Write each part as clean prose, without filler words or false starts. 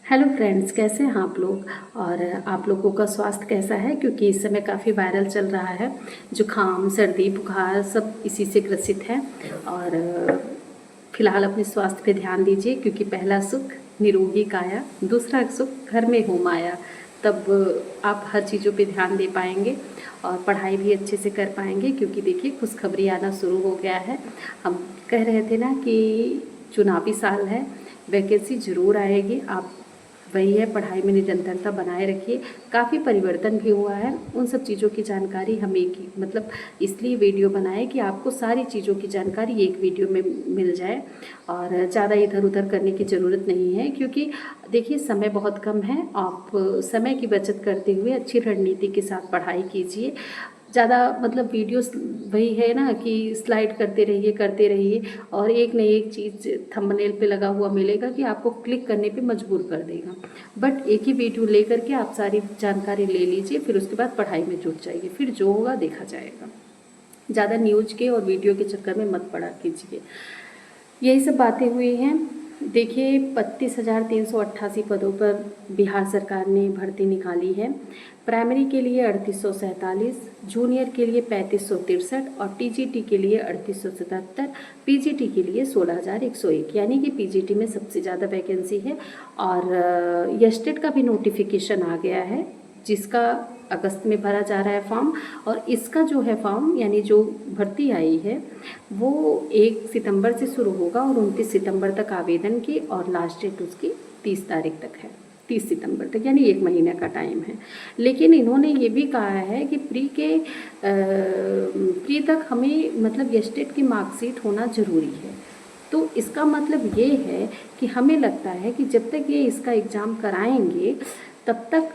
Hello friends, कैसे हैं आप लोग। और आप लोगों का स्वास्थ्य कैसा है, क्योंकि इस समय काफ़ी वायरल चल रहा है। जुकाम, सर्दी, बुखार सब इसी से ग्रसित है। और फिलहाल अपने स्वास्थ्य पे ध्यान दीजिए, क्योंकि पहला सुख निरोगी काया, दूसरा सुख घर में हो माया। तब आप हर चीज़ों पे ध्यान दे पाएंगे और पढ़ाई भी अच्छे से कर पाएंगे। क्योंकि देखिए, खुशखबरी आना शुरू हो गया है। हम कह रहे थे ना कि चुनावी साल है, वैकेंसी ज़रूर आएगी। आप वही है, पढ़ाई में निरंतरता बनाए रखिए। काफ़ी परिवर्तन भी हुआ है, उन सब चीज़ों की जानकारी हम एक ही इसलिए वीडियो बनाए कि आपको सारी चीज़ों की जानकारी एक वीडियो में मिल जाए और ज़्यादा इधर उधर करने की ज़रूरत नहीं है। क्योंकि देखिए, समय बहुत कम है। आप समय की बचत करते हुए अच्छी रणनीति के साथ पढ़ाई कीजिए। ज़्यादा वीडियोस वही है ना कि स्लाइड करते रहिए और एक न एक चीज़ थंबनेल पे लगा हुआ मिलेगा कि आपको क्लिक करने पे मजबूर कर देगा। बट एक ही वीडियो लेकर के आप सारी जानकारी ले लीजिए, फिर उसके बाद पढ़ाई में जुट जाइए, फिर जो होगा देखा जाएगा। ज़्यादा न्यूज के और वीडियो के चक्कर में मत पड़ा कीजिए। यही सब बातें हुई हैं। देखिए, 32,388 पदों पर बिहार सरकार ने भर्ती निकाली है। प्राइमरी के लिए 3847, जूनियर के लिए 3563 और टीजीटी के लिए 3877, पीजीटी के लिए 16,101। यानी कि पीजीटी में सबसे ज़्यादा वैकेंसी है। और यस्टेट का भी नोटिफिकेशन आ गया है, जिसका अगस्त में भरा जा रहा है फॉर्म। और इसका जो है फॉर्म, यानी जो भर्ती आई है, वो 1 सितंबर से शुरू होगा और 29 सितंबर तक आवेदन की, और लास्ट डेट उसकी 30 तारीख तक है। 30 सितंबर तक, यानी 1 महीने का टाइम है। लेकिन इन्होंने ये भी कहा है कि प्री तक हमें यस्टेट की मार्कशीट होना ज़रूरी है। तो इसका मतलब ये है कि हमें लगता है कि जब तक ये इसका एग्ज़ाम कराएंगे, तब तक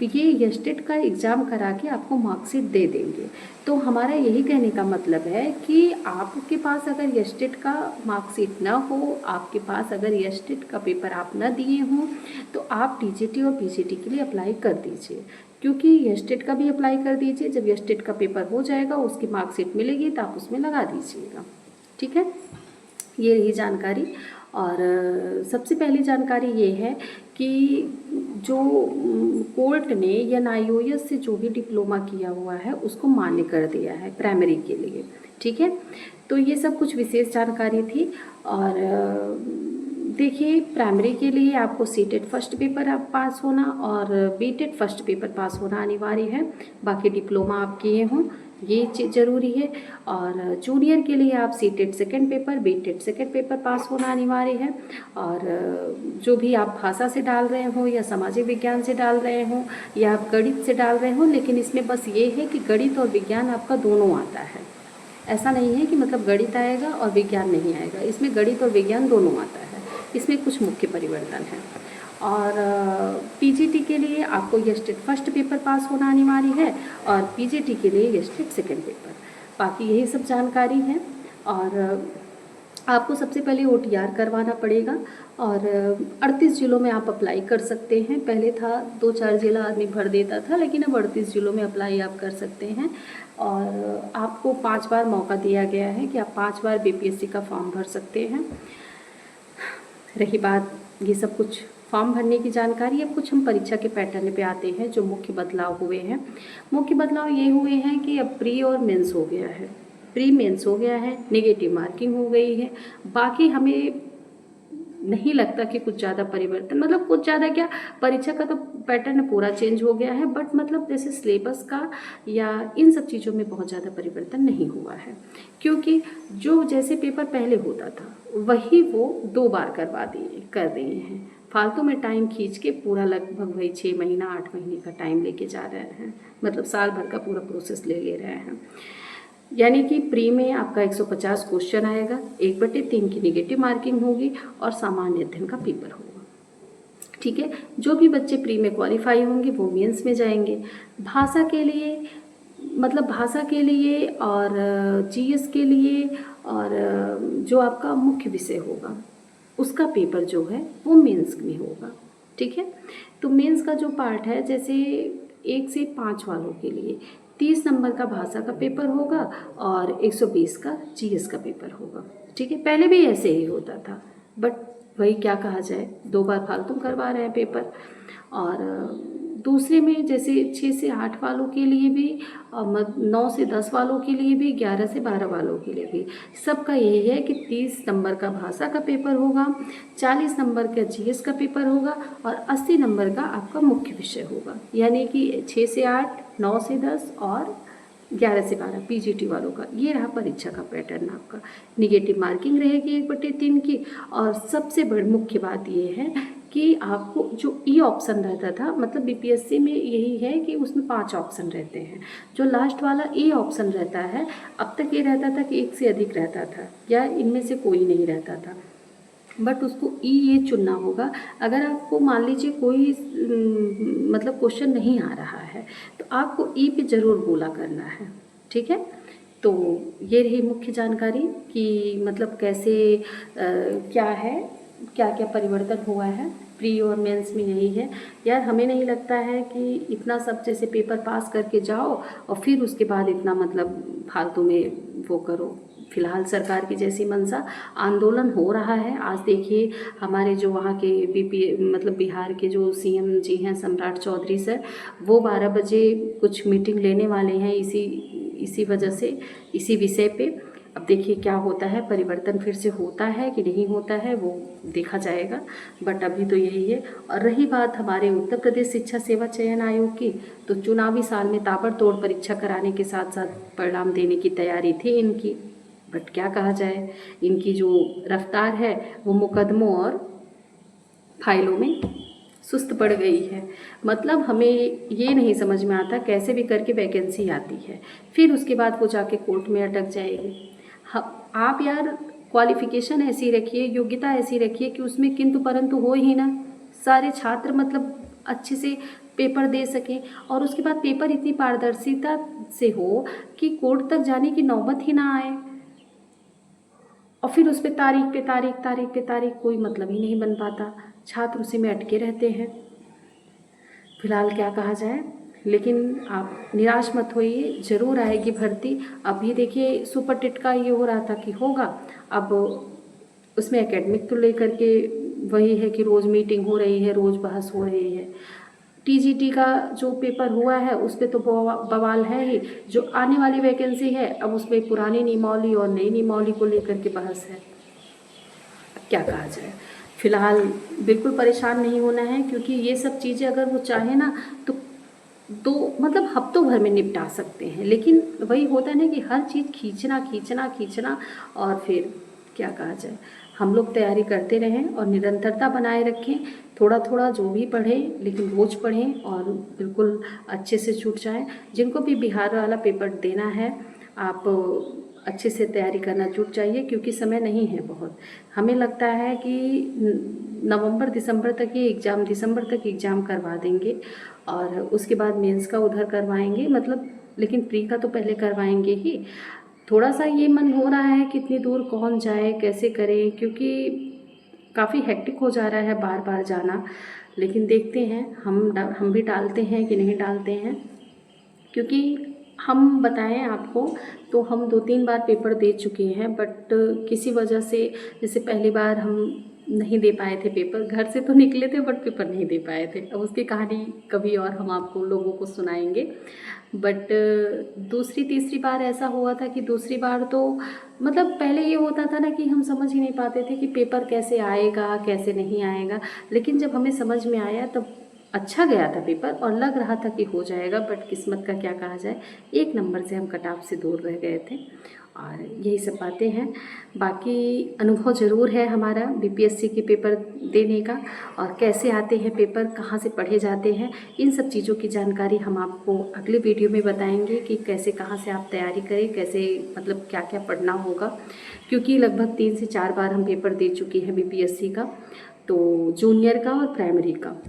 ये यस्टेट का एग्ज़ाम करा के आपको मार्कशीट दे देंगे। तो हमारा यही कहने का मतलब है कि आपके पास अगर यस्टेट का मार्कशीट ना हो, आपके पास अगर यस्टेट का पेपर आप ना दिए हों, तो आप टीजीटी और पीजीटी के लिए अप्लाई कर दीजिए। क्योंकि यस्टेट का भी अप्लाई कर दीजिए। जब यस्टेट का पेपर हो जाएगा, उसकी मार्कशीट मिलेगी तो आप उसमें लगा दीजिएगा। ठीक है, ये रही जानकारी। और सबसे पहली जानकारी ये है कि जो कोर्ट ने एनआईओएस से जो भी डिप्लोमा किया हुआ है, उसको मान्य कर दिया है प्राइमरी के लिए। ठीक है, तो ये सब कुछ विशेष जानकारी थी। और देखिए, प्राइमरी के लिए आपको सीटेट फर्स्ट पेपर आप पास होना और बीटेट फर्स्ट पेपर पास होना अनिवार्य है। बाकी डिप्लोमा आप किए हों, ये चीज़ ज़रूरी है। और जूनियर के लिए आप CTET second paper, बीटेट second paper pass होना अनिवार्य है। और जो भी आप भाषा से डाल रहे हो या सामाजिक विज्ञान से डाल रहे हो या आप गणित से डाल रहे हो, लेकिन इसमें बस ये है कि गणित और विज्ञान आपका दोनों आता है। ऐसा नहीं है कि गणित आएगा और विज्ञान नहीं आएगा, इसमें गणित और विज्ञान दोनों आता है। इसमें कुछ मुख्य परिवर्तन है। और पीजीटी के लिए आपको यस्टेट फर्स्ट पेपर पास होना अनिवार्य है और पीजीटी के लिए यस्टेट सेकंड पेपर। बाकी यही सब जानकारी है। और आपको सबसे पहले ओटीआर करवाना पड़ेगा। और 38 ज़िलों में आप अप्लाई कर सकते हैं। पहले था 2-4 ज़िला आदमी भर देता था, लेकिन अब 38 ज़िलों में अप्लाई आप कर सकते हैं। और आपको 5 बार मौका दिया गया है कि आप 5 बार बीपीएससी का फॉर्म भर सकते हैं। रही बात ये सब कुछ फॉर्म भरने की जानकारी, अब कुछ हम परीक्षा के पैटर्न पे आते हैं। जो मुख्य बदलाव हुए हैं, मुख्य बदलाव ये हुए हैं कि अब प्री और मेंस हो गया है। प्री मेंस हो गया है, नेगेटिव मार्किंग हो गई है। बाकी हमें नहीं लगता कि कुछ ज़्यादा परिवर्तन, कुछ ज़्यादा क्या, परीक्षा का तो पैटर्न पूरा चेंज हो गया है। बट जैसे सिलेबस का या इन सब चीज़ों में बहुत ज़्यादा परिवर्तन नहीं हुआ है। क्योंकि जो जैसे पेपर पहले होता था, वही वो 2 बार कर दिए हैं। फालतू में टाइम खींच के पूरा लगभग वही 6 महीना 8 महीने का टाइम लेके जा रहे हैं। साल भर का पूरा प्रोसेस ले रहे हैं। यानी कि प्री में आपका 150 क्वेश्चन आएगा, 1/3 की नेगेटिव मार्किंग होगी और सामान्य अध्ययन का पेपर होगा। ठीक है, जो भी बच्चे प्री में क्वालिफाई होंगे वो मेंस में जाएंगे। भाषा के लिए और जीएस के लिए और जो आपका मुख्य विषय होगा, उसका पेपर जो है वो मेंस में होगा। ठीक है, तो मेंस का जो पार्ट है, जैसे 1 से 5 वालों के लिए 30 नंबर का भाषा का पेपर होगा और 120 का जीएस का पेपर होगा। ठीक है, पहले भी ऐसे ही होता था, बट वही क्या कहा जाए, 2 बार फालतू करवा रहे हैं पेपर। और दूसरे में जैसे 6 से 8 वालों के लिए भी, 9 से 10 वालों के लिए भी, 11 से 12 वालों के लिए भी, सबका यही है कि 30 नंबर का भाषा का पेपर होगा, 40 नंबर का जीएस का पेपर होगा और 80 नंबर का आपका मुख्य विषय होगा। यानी कि 6 से 8, 9 से 10 और 11 से 12 पीजीटी वालों का। ये रहा परीक्षा का पैटर्न आपका। निगेटिव मार्किंग रहेगी 1/3 की। और सबसे बड़ी मुख्य बात ये है कि आपको जो ई ऑप्शन रहता था, मतलब बीपीएससी में यही है कि उसमें 5 ऑप्शन रहते हैं। जो लास्ट वाला ई ऑप्शन रहता है, अब तक ये रहता था कि 1 से अधिक रहता था या इनमें से कोई नहीं रहता था, बट उसको ई ये चुनना होगा। अगर आपको मान लीजिए कोई मतलब क्वेश्चन नहीं आ रहा है तो आपको ई पे ज़रूर बोला करना है, ठीक है। तो ये रही मुख्य जानकारी कि मतलब कैसे क्या है, क्या क्या परिवर्तन हुआ है प्री और मेंस में। यही है यार, हमें नहीं लगता है कि इतना सब जैसे पेपर पास करके जाओ और फिर उसके बाद इतना मतलब फालतू में वो करो। फिलहाल सरकार की जैसी मंशा, आंदोलन हो रहा है। आज देखिए हमारे जो वहाँ के मतलब बिहार के जो सीएम जी हैं सम्राट चौधरी सर, वो 12 बजे कुछ मीटिंग लेने वाले हैं इसी वजह से, इसी विषय पे। अब देखिए क्या होता है, परिवर्तन फिर से होता है कि नहीं होता है वो देखा जाएगा, बट अभी तो यही है। और रही बात हमारे उत्तर प्रदेश शिक्षा सेवा चयन आयोग की, तो चुनावी साल में ताबड़तोड़ परीक्षा कराने के साथ साथ परिणाम देने की तैयारी थी इनकी, बट क्या कहा जाए, इनकी जो रफ्तार है वो मुकदमों और फाइलों में सुस्त पड़ गई है। मतलब हमें ये नहीं समझ में आता कैसे भी करके वैकेंसी आती है, फिर उसके बाद वो जाके कोर्ट में अटक जाएगी। आप यार क्वालिफिकेशन ऐसी रखिए, योग्यता ऐसी रखिए कि उसमें किंतु परंतु हो ही ना, सारे छात्र मतलब अच्छे से पेपर दे सकें और उसके बाद पेपर इतनी पारदर्शिता से हो कि कोर्ट तक जाने की नौबत ही ना आए। और फिर उस पर तारीख पे तारीख कोई मतलब ही नहीं बन पाता, छात्र उसी में अटके रहते हैं। फिलहाल क्या कहा जाए, लेकिन आप निराश मत होइए, ज़रूर आएगी भर्ती। अभी देखिए सुपर टेट का ये हो रहा था कि होगा, अब उसमें एकेडमिक को लेकर के वही है कि रोज़ मीटिंग हो रही है, रोज़ बहस हो रही है। टीजीटी का जो पेपर हुआ है उस पर तो बवाल है ही, जो आने वाली वैकेंसी है अब उसमें पुरानी नियमावली और नई नियमावली को लेकर के बहस है। क्या कहा जाए, फिलहाल बिल्कुल परेशान नहीं होना है, क्योंकि ये सब चीज़ें अगर वो चाहे ना तो मतलब हफ्तों भर में निपटा सकते हैं। लेकिन वही होता है ना कि हर चीज़ खींचना और फिर क्या कहा जाए, हम लोग तैयारी करते रहें और निरंतरता बनाए रखें। थोड़ा थोड़ा जो भी पढ़ें, लेकिन रोज़ पढ़ें और बिल्कुल अच्छे से छूट जाएं। जिनको भी बिहार वाला पेपर देना है, आप अच्छे से तैयारी करना जुट जाइए, क्योंकि समय नहीं है बहुत। हमें लगता है कि नवंबर दिसंबर तक ये एग्ज़ाम, दिसंबर तक एग्ज़ाम करवा देंगे और उसके बाद मेंस का उधर करवाएंगे, मतलब लेकिन प्री का तो पहले करवाएंगे ही। थोड़ा सा ये मन हो रहा है कि इतनी दूर कौन जाए, कैसे करें, क्योंकि काफ़ी हेक्टिक हो जा रहा है बार बार जाना। लेकिन देखते हैं हम भी डालते हैं कि नहीं डालते हैं, क्योंकि हम बताएं आपको तो हम 2-3 बार पेपर दे चुके हैं, बट किसी वजह से, जैसे पहली बार हम नहीं दे पाए थे पेपर, घर से तो निकले थे बट पेपर नहीं दे पाए थे। अब उसकी कहानी कभी और हम आपको लोगों को सुनाएंगे। बट दूसरी तीसरी बार ऐसा हुआ था कि दूसरी बार तो मतलब पहले ये होता था ना कि हम समझ ही नहीं पाते थे कि पेपर कैसे आएगा कैसे नहीं आएगा, लेकिन जब हमें समझ में आया तब अच्छा गया था पेपर और लग रहा था कि हो जाएगा, बट किस्मत का क्या कहा जाए, 1 नंबर से हम कट ऑफ से दूर रह गए थे। और यही सब बातें हैं। बाकी अनुभव ज़रूर है हमारा बीपीएससी के पेपर देने का, और कैसे आते हैं पेपर, कहाँ से पढ़े जाते हैं, इन सब चीज़ों की जानकारी हम आपको अगले वीडियो में बताएंगे कि कैसे कहाँ से आप तैयारी करें, कैसे मतलब क्या क्या पढ़ना होगा। क्योंकि लगभग 3 से 4 बार हम पेपर दे चुके हैं बीपीएससी का, तो जूनियर का और प्राइमरी का।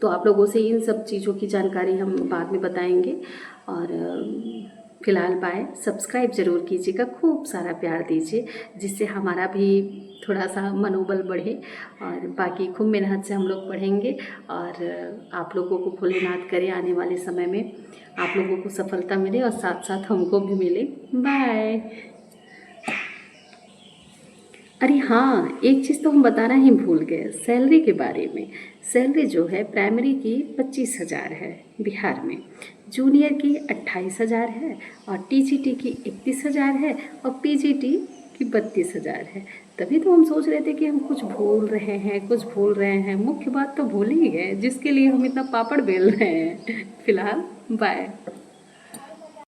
तो आप लोगों से इन सब चीज़ों की जानकारी हम बाद में बताएंगे। और फ़िलहाल बाय। सब्सक्राइब ज़रूर कीजिएगा, खूब सारा प्यार दीजिए, जिससे हमारा भी थोड़ा सा मनोबल बढ़े। और बाकी खूब मेहनत से हम लोग पढ़ेंगे और आप लोगों को भोलेनाथ करे आने वाले समय में आप लोगों को सफलता मिले और साथ साथ हमको भी मिले। बाय। अरे हाँ, एक चीज़ तो हम बताना ही भूल गए सैलरी के बारे में। सैलरी जो है प्राइमरी की 25,000 है बिहार में, जूनियर की 28,000 है, और टीजीटी की 31,000 है, और पीजीटी की 32,000 है। तभी तो हम सोच रहे थे कि हम कुछ भूल रहे हैं, कुछ भूल रहे हैं। मुख्य बात तो भूल ही गए जिसके लिए हम इतना पापड़ बेल रहे हैं। फिलहाल बाय।